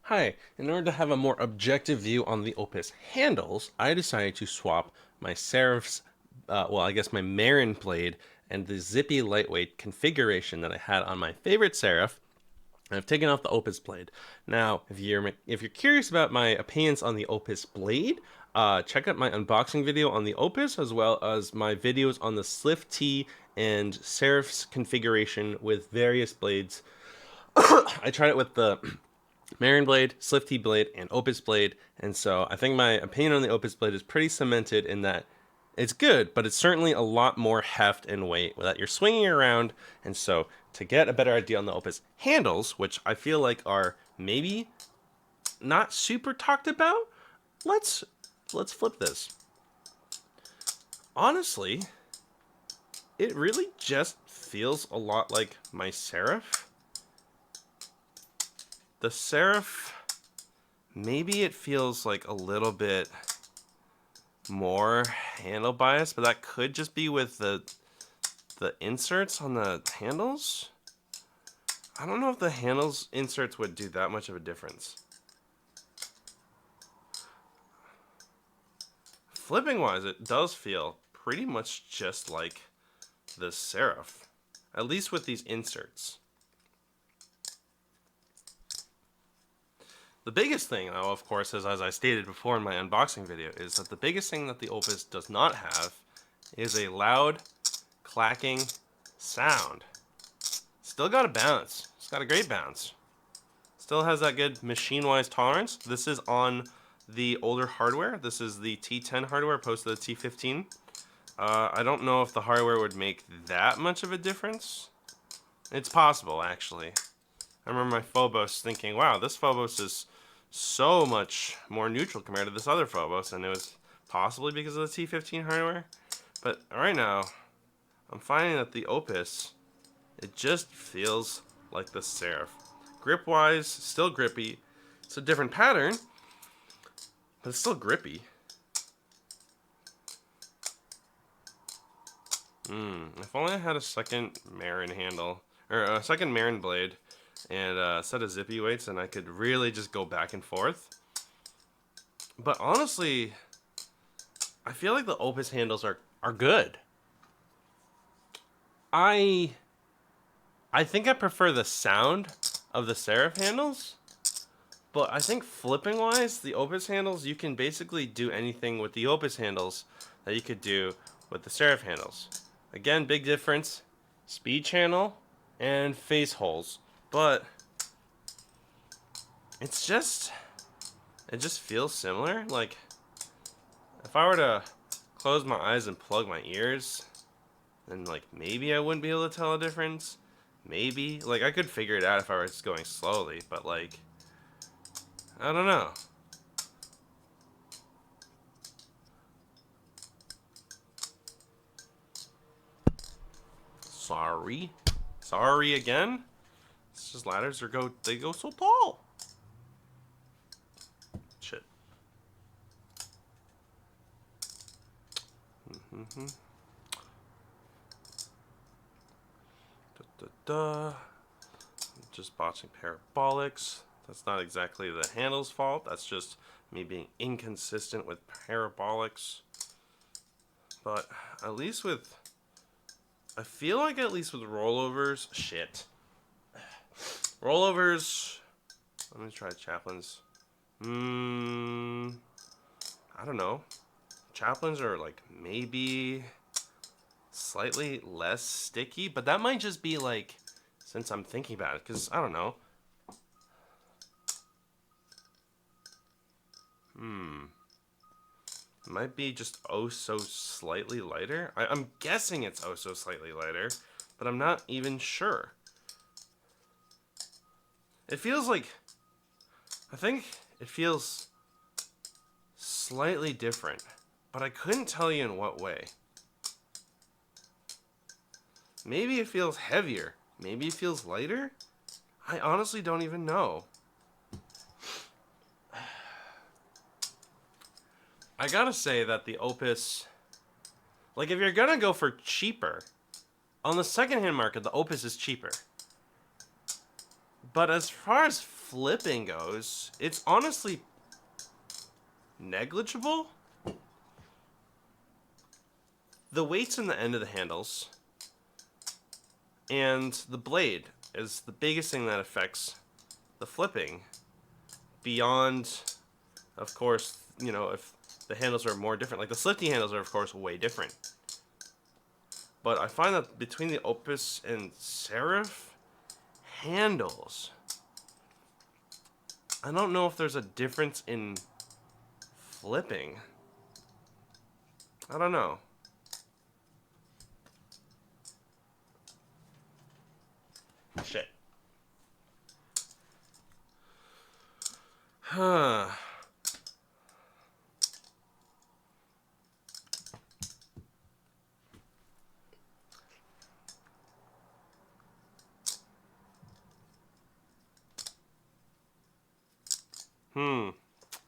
Hi, in order to have a more objective view on the Opus handles, I decided to swap my Serif's, I guess my Marin blade and the zippy lightweight configuration that I had on my favorite Serif. I've taken off the Opus blade. Now, if you're curious about my opinions on the Opus blade, check out my unboxing video on the Opus as well as my videos on the Slift T and Serif's configuration with various blades. I tried it with the Marin blade, Slift T blade, and Opus blade, and so I think my opinion on the Opus blade is pretty cemented in that it's good, but it's certainly a lot more heft and weight that you're swinging around. And so to get a better idea on the Opus handles, which I feel like are maybe not super talked about, let's flip this. Honestly, it really just feels a lot like my Serif. The Serif, maybe it feels like a little bit more handle bias, but that could just be with the inserts on the handles. I don't know if the handles inserts would do that much of a difference. Flipping wise, it does feel pretty much just like the Serif, at least with these inserts. The biggest thing, though, of course, is as I stated before in my unboxing video, is that the biggest thing that the Opus does not have is a loud, clacking sound. Still got a bounce. It's got a great bounce. Still has that good machine-wise tolerance. This is on the older hardware. This is the T10 hardware opposed to the T15. I don't know if the hardware would make that much of a difference. It's possible, actually. I remember my Phobos thinking, wow, this Phobos is so much more neutral compared to this other Phobos, and it was possibly because of the T15 hardware. But right now, I'm finding that the Opus, it just feels like the Serif. Grip-wise, still grippy. It's a different pattern, but it's still grippy. If only I had a second Marin handle, or a second Marin blade, and a set of zippy weights, and I could really just go back and forth. But honestly, I feel like the Opus handles are good. I think I prefer the sound of the Serif handles, but I think flipping wise, the Opus handles, you can basically do anything with the Opus handles that you could do with the Serif handles. Again, big difference, speed channel and face holes. But it just feels similar. Like, if I were to close my eyes and plug my ears, then like maybe I wouldn't be able to tell a difference. Maybe. Like, I could figure it out if I was going slowly, but like, I don't know. Sorry. Sorry again. It's just ladders they go so tall. Shit. Just botching parabolics. That's not exactly the handle's fault. That's just me being inconsistent with parabolics. But at least with, I feel like at least with rollovers, shit. Rollovers, let me try Chaplains. I don't know. Chaplains are like maybe slightly less sticky, but that might just be like, since I'm thinking about it, because I don't know. Might be just oh so slightly lighter. I'm guessing it's oh so slightly lighter, but I'm not even sure. It feels like, I think it feels slightly different, but I couldn't tell you in what way. Maybe it feels heavier. Maybe it feels lighter. I honestly don't even know. I gotta say that the Opus, like, if you're gonna go for cheaper, on the secondhand market, the Opus is cheaper. But as far as flipping goes, it's honestly negligible. The weight's in the end of the handles, and the blade is the biggest thing that affects the flipping. Beyond, of course, you know, if the handles are more different. Like the Slifty handles are, of course, way different. But I find that between the Opus and Serif handles, I don't know if there's a difference in flipping. I don't know. Shit. Huh.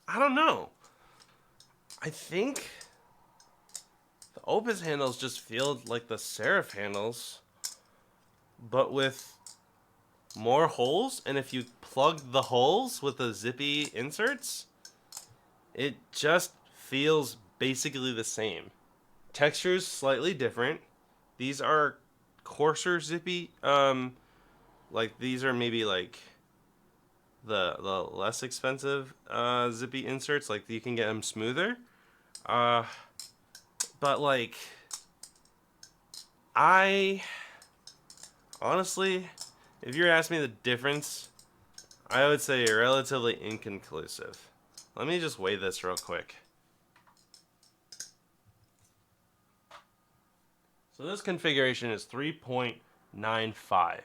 I don't know. I think the Opus handles just feel like the Serif handles, but with more holes. And if you plug the holes with the zippy inserts, it just feels basically the same. Texture's slightly different. These are coarser zippy. Like these are maybe like the less expensive zippy inserts. Like you can get them smoother. But like, I honestly, if you're asking me the difference, I would say relatively inconclusive. Let me just weigh this real quick. So this configuration is 3.95.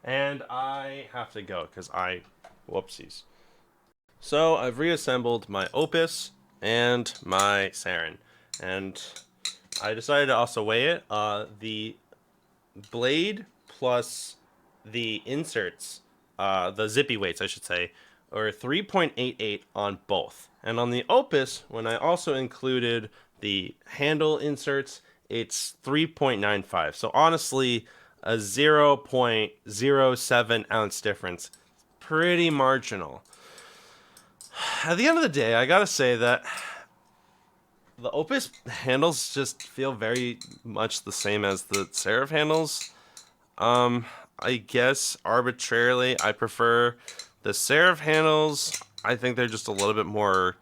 And I have to go because whoopsies. So I've reassembled my Opus and my Saren. And I decided to also weigh it. The blade plus the inserts, the zippy weights, I should say, are 3.88 on both. And on the Opus, when I also included the handle inserts, it's 3.95. So honestly, a 0.07 ounce difference. Pretty marginal. At the end of the day, I gotta say that the Opus handles just feel very much the same as the Serif handles. I guess arbitrarily I prefer the Serif handles. I think they're just a little bit more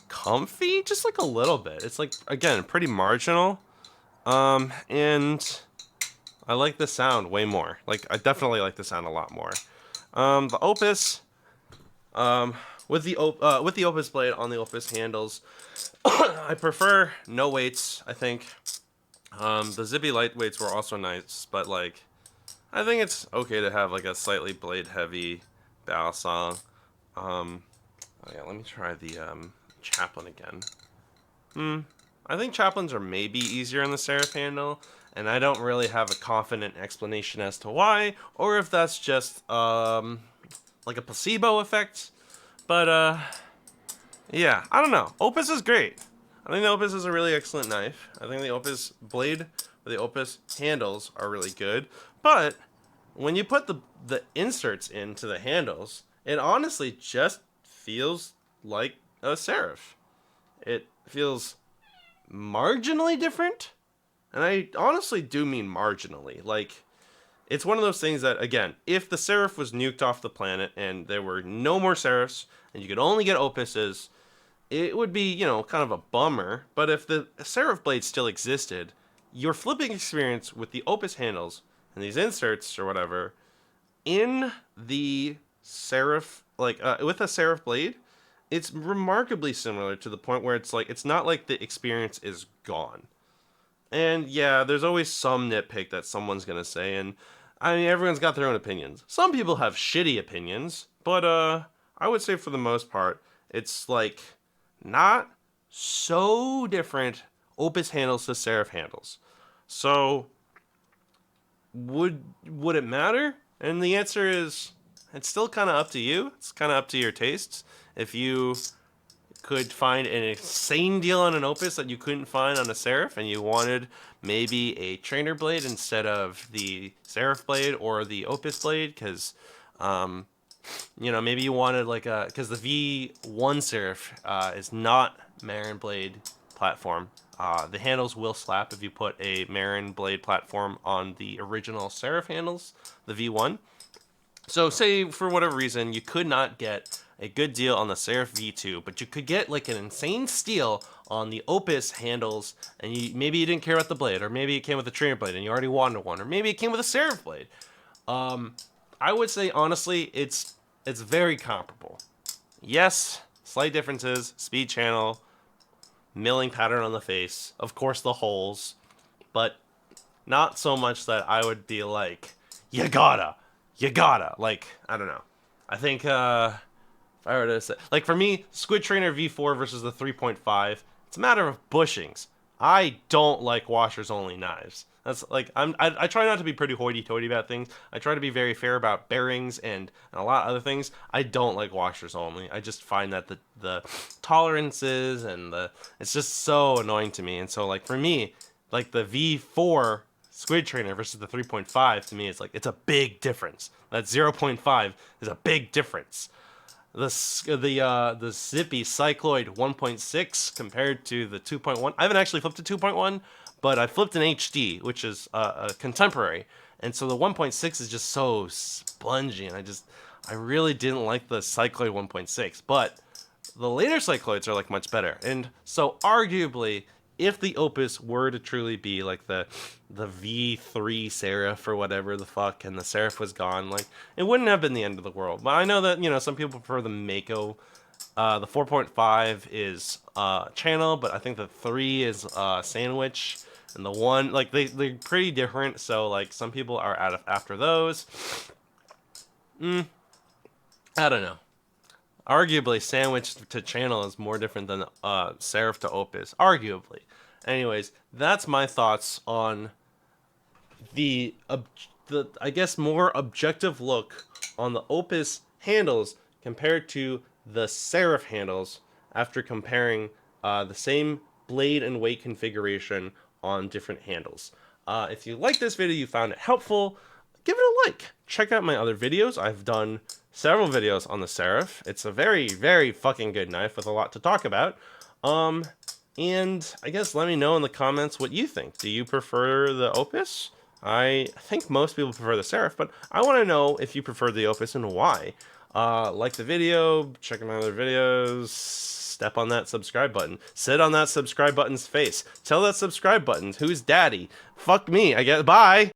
comfy, just like a little bit. It's like, again, pretty marginal. And I like the sound way more. Like, I definitely like the sound a lot more. The Opus, with the Opus blade on the Opus handles, I prefer no weights, I think. The zippy lightweights were also nice, but like, I think it's okay to have like a slightly blade heavy Balisong. Oh yeah, let me try the Chaplain again. I think Chaplains are maybe easier on the Serif handle, and I don't really have a confident explanation as to why, or if that's just like a placebo effect. But yeah, I don't know. Opus is great. I think the Opus is a really excellent knife. I think the Opus blade or the Opus handles are really good. But when you put the inserts into the handles, it honestly just feels like a Serif. It feels marginally different. And I honestly do mean marginally. Like, it's one of those things that, again, if the Serif was nuked off the planet and there were no more Serifs and you could only get Opuses, it would be, you know, kind of a bummer. But if the Serif blade still existed, your flipping experience with the Opus handles and these inserts or whatever in the Serif, like with a Serif blade, it's remarkably similar to the point where it's like, it's not like the experience is gone. And yeah, there's always some nitpick that someone's gonna say, and I mean, everyone's got their own opinions. Some people have shitty opinions, but I would say for the most part, it's like not so different Opus handles to Serif handles. So would it matter? And the answer is it's still kind of up to you. It's kind of up to your tastes. If you could find an insane deal on an Opus that you couldn't find on a Serif, and you wanted maybe a trainer blade instead of the Serif blade or the Opus blade, because you know, maybe you wanted like a, because the V1 Serif is not Marin Blade platform. The handles will slap if you put a Marin Blade platform on the original Serif handles, the V1. So say for whatever reason you could not get a good deal on the Serif V2, but you could get like an insane steal on the Opus handles, and maybe you didn't care about the blade, or maybe it came with a trainer blade and you already wanted one, or maybe it came with a Serif blade. I would say honestly, it's very comparable. Yes, slight differences, speed channel, milling pattern on the face, of course the holes, but not so much that I would be like, you gotta, like, I don't know. I think if I were to say, like for me, Squid Trainer V4 versus the 3.5, it's a matter of bushings. I don't like washers only knives. That's like I try not to be pretty hoity-toity about things. I try to be very fair about bearings and a lot of other things. I don't like washers only. I just find that the tolerances and it's just so annoying to me. And so like for me, like the V4 Squid Trainer versus the 3.5 to me, it's like it's a big difference. That 0.5 is a big difference. The Zippy Cycloid 1.6 compared to the 2.1. I haven't actually flipped to 2.1, but I flipped an HD, which is a contemporary, and so the 1.6 is just so spongy, and I really didn't like the Cycloid 1.6, but the later Cycloids are like much better, and so arguably, if the Opus were to truly be like the V3 Serif or whatever the fuck, and the Serif was gone, like it wouldn't have been the end of the world. But I know that, you know, some people prefer the Mako. The 4.5 is channel, but I think the 3 is sandwich, and the 1, like they're pretty different. So like some people are after those. I don't know. Arguably, sandwich to channel is more different than Serif to Opus. Arguably. Anyways, that's my thoughts on the I guess more objective look on the Opus handles compared to the Serif handles after comparing the same blade and weight configuration on different handles. If you like this video, you found it helpful, give it a like. Check out my other videos. I've done several videos on the Serif. It's a very, very fucking good knife with a lot to talk about. And I guess let me know in the comments what you think. Do you prefer the Opus? I think most people prefer the Serif, but I want to know if you prefer the Opus and why. Like the video, check out my other videos, step on that subscribe button, sit on that subscribe button's face, tell that subscribe button who's daddy. Fuck me, I guess. Bye!